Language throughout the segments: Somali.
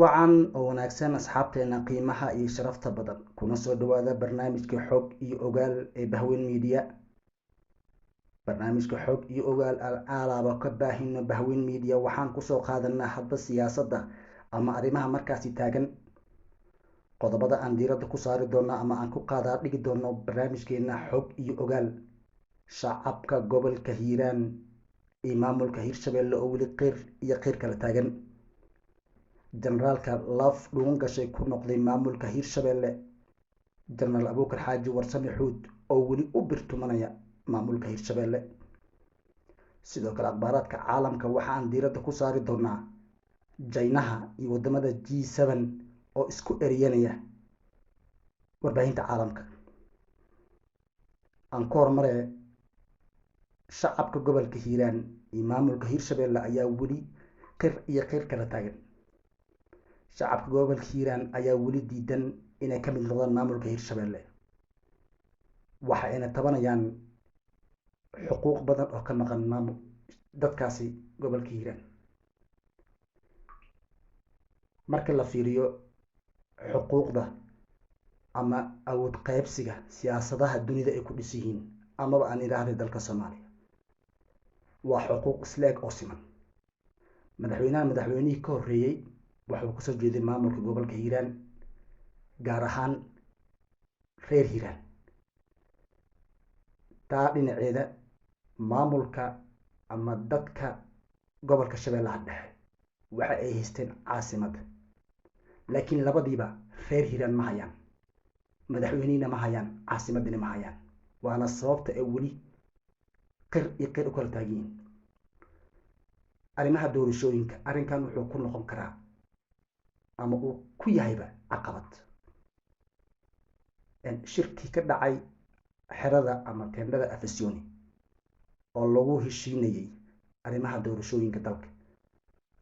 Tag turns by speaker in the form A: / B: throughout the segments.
A: wacan oo wanaagsan asxaabteena qiimaha iyo sharafta badan kuna soo dhawaada barnaamijka xog iyo ogaal ee Bahweyn Media. Barnaamijka xog iyo ogaal alaaba ka baahino Bahweyn Media waxaan kusoo qaadanaa hadba siyaasadda ama arrimaha markaasi taagan. Qodobada aan diiradda ku saari doono ama aan ku qaadaa dhigi doono barnaamijkeena xog iyo ogaal. Shacabka gobolka Hiiraan iyo maamulka Hirshabelle oo weli qeyr kala taagan. Generaalka laf dhuun gashay ku noqday maamulka Hirshabelle General Abuukar Xaaji Warsame Xuud oo weli u birtumanaya maamulka Hirshabelle. Sidoo kale akhbaaraadka caalamka waxaan diiradda ku saari doonaa Jaynaha iyo wadamada G7 oo isku eriyanaya warbaahinta caalamka. Aan ku hormaree shacabka gobolka Hiiraan iyo maamulka Hirshabelle ayaa weli qeyr kala taagan. Shacabka gobolka Hiiraan ayaa weli diidan inay ka mid noqdaan maamulka Hirshabelle. Waxa ayna tabanayaan xuquuq badan oo ka maqan dadkaasi gobolka Hiiraan. Marka la fiiriyo xuquuqda ama awood qaybsiga siyaasadaha dunida ay ku dhisan yihiin amaba aan idhaahday dalka Soomaaliya waa xuquuq isleeg oo siman. madaxweynihii ka horreeyay wuxuu kasoo jeeday maamulka gobolka Hiiraan gaar ahaan reer Hiiraan. taa dhinaceeda maamulka ama dadka gobolka Shabeellaha Dhexe waxa ay haysteen caasimad, laakiin labadiiba reer Hiiraan ma hayaan, madaxweynihina ma hayaan, caasimadina ma hayaan. waana sababta ay weli qeyr u kala taagan yihiin. arrimaha doorashooyinka arrinkan wuxuu ku noqon karaa ama uu ku yahayba caqabad. shirkii ka dhacay xerada ama teendhada Afisyooni oo lagu heshiinayay arrimaha doorashooyinka dalka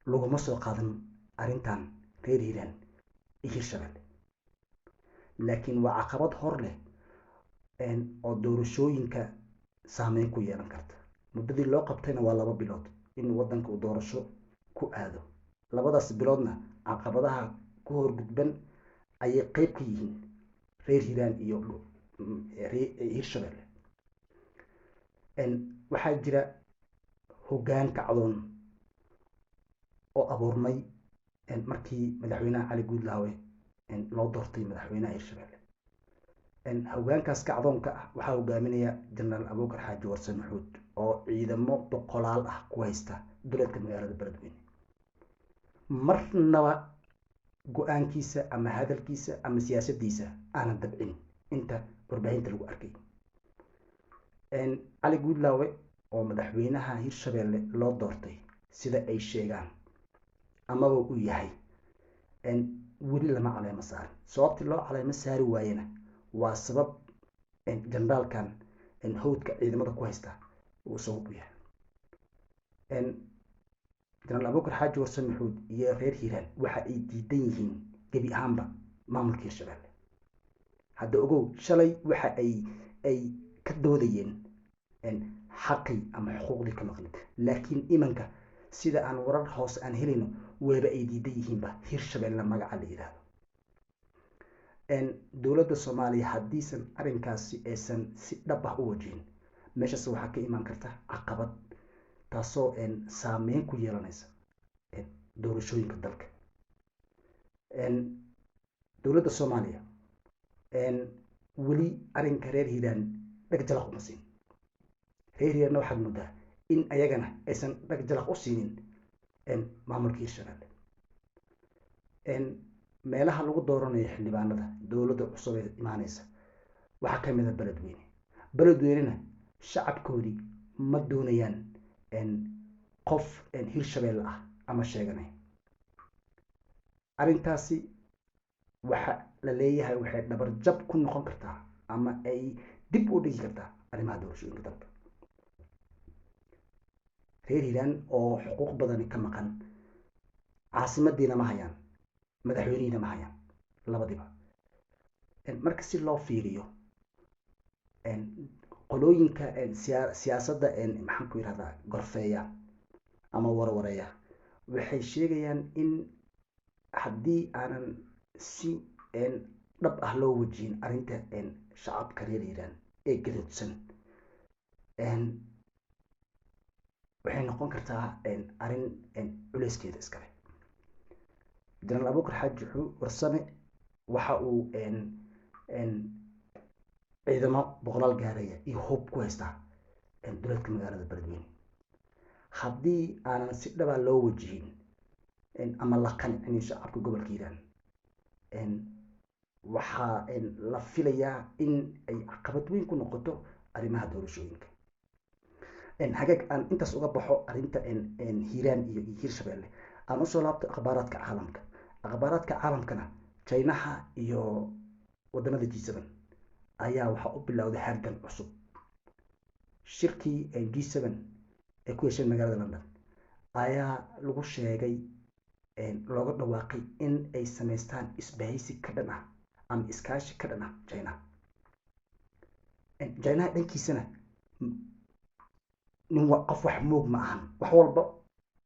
A: laguma soo qaadan arrintan reer Hiiraan iyo Hirshabelle, laakiin waa caqabad hor leh oo doorashooyinka saameyn ku yeelan karta. muddadii loo qabtayna waa 2 bilood in wadanka uu doorasho ku aado. 2daas biloodna caqabadaha ku horgudban ayay qeyb ka yihiin reer Hiiraan iyo Hirshabelle. waxaa jira hoggaan kacdoon oo abuurmay markii madaxweynaha Cali Guudlaawe loo doortay madaxweynaha Hirshabelle. hoggaankaas kacdoonka ah waxaa hogaaminaya General Abuukar Xaaji Warsame Xuud oo ciidamo boqolaal ah ku haysta duleedka magaalada Beledweyne. marnaba go-aankiisa ama hadalkiisa ama siyaasaddiisa aanan dabcin inta warbaahinta lagu arkay. Cali Guudlaawe oo madaxweynaha Hirshabelle loo doortay sida ay sheegaan amaba uu yahay weli lama caleemo saarin. sababtii loo caleemo saari waayena waa sabab generaalkan howdka ciidamada ku haysta uu sabab u yahay. General Abuukar Xaaji Warsame Xuud iyo reer Hiiraan waxa ay diidan yihiin gebi ahaanba maamulka Hirshabelle. hadda ogow shalay waxa ay ka doodayeen xaqii ama xuquuqdii ka maqnid, laakiin imanka sida aan warar hoose aan helayno wayba ay diidan yihiinba Hirshabelle magaca la yidhaahdo. dowladda Soomaaliya haddiisan arrinkaasi aysan si dhab ah u wajihin meeshaas waxaa ka imaan karta caqabad taasoo saameyn ku yeelanaysa doorashooyinka dalka. dowladda Soomaaliya weli arrinka reer Hiiraan dhag jalaq uma siin. reer Hiiraanna waxaad moodaa in ayagana aysan dhag jalaq u siinin maamulka Hirshabelle. meelaha lagu dooranayo xildhibaanada dowladda cusub ee imaanaysa waxaa ka mid ah Beledweynena shacabkoodii ma doonayaan qof Hirshabelle ah ama sheeganay. arrintaasi waxa la leeyahay waxay dhabar jab ku noqon kartaa ama ay dib u dhigi kartaa arrimaha doorashooyinka dalka. reer Hiiraan oo xuquuq badani ka maqan, caasimadiina ma hayaan, madaxweynihina ma hayaan, labadiba. marka si loo fiiriyo qolooyinka siyaasadda maxaan ku yidhahdaa gorfeeya ama warwareeya waxay sheegayaan in haddii aanan si dhab ah loo wajihin arrinta shacabka reer hiiraan ee gadoodsan waxay noqon kartaa arrin culeyskeeda iskale. jenaraal abuukar xaaji warsame waxa uu ciidamo boqolaal gaaraya iyo hub ku haystaa duleedka magaalada beledweyne. haddii aanan si dhaba loo wajihin ama la qancinin shacabka gobolka hiiraan waxaa la filayaa in ay caqabad weyn ku noqoto arrimaha doorashooyinka. hagaag aan intaas uga baxo arrinta hiiraan iyo hiirshabeelle, aan usoo laabto akhbaaraadka caalamka. akhbaaraadka caalamkana chinaha iyo wadamada G7 ayaa waxaa u bilowday hardan cusub. shirkii G7 ee ku yeesheen magaalada London ayaa lagu sheegay looga dhawaaqay in ay samaystaan isbahaysi ka dhan ah ama iskaashi ka dhan ah China. China dhankiisana qof wax moog ma ahan, wax walba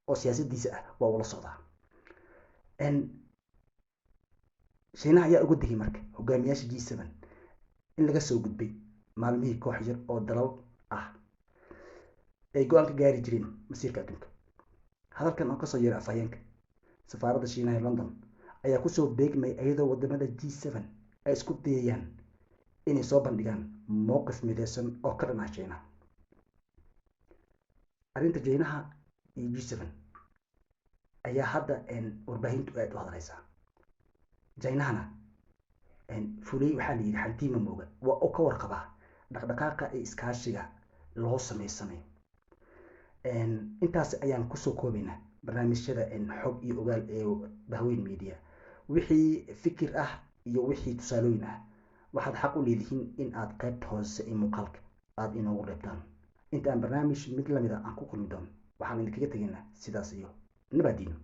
A: oo siyaasadiisa ah waa ula socdaa. China ayaa ugu digay marka hogaamiyaasha G7 in laga soo gudbay maalmihii koox yar oo dalal ah ay go-aan ka gaari jireen masiirka adduunka. hadalkan oo kasoo yeeray afhayeenka safaaradda Shiinaha ee London ayaa kusoo beegmay iyadoo wadamada G7 ay isku dayayaan inay soo bandhigaan mowqif midaysan oo ka dhan ah China. arrinta Chinaha iyo G7 ayaa hadda warbaahintu aad u hadlaysaa. Chinahana fulay waxaa la yidhi xantiima mooga waa oo ka warqabaa dhaqdhaqaaqa ee iskaashiga loo sameysamay. intaas ayaan kusoo koobaynaa barnaamijyada xog iyo ogaal ee Bahweyn Media. wixii fikir ah iyo wixii tusaalooyin ah waxaad xaq u leedihiin in aad qaybta hoose ee muuqaalka aad inoogu reebtaan. inta aan barnaamij mid lamid ah aan ku kulmi doono waxaan idinkaga tegaynaa sidaas iyo nabadiino.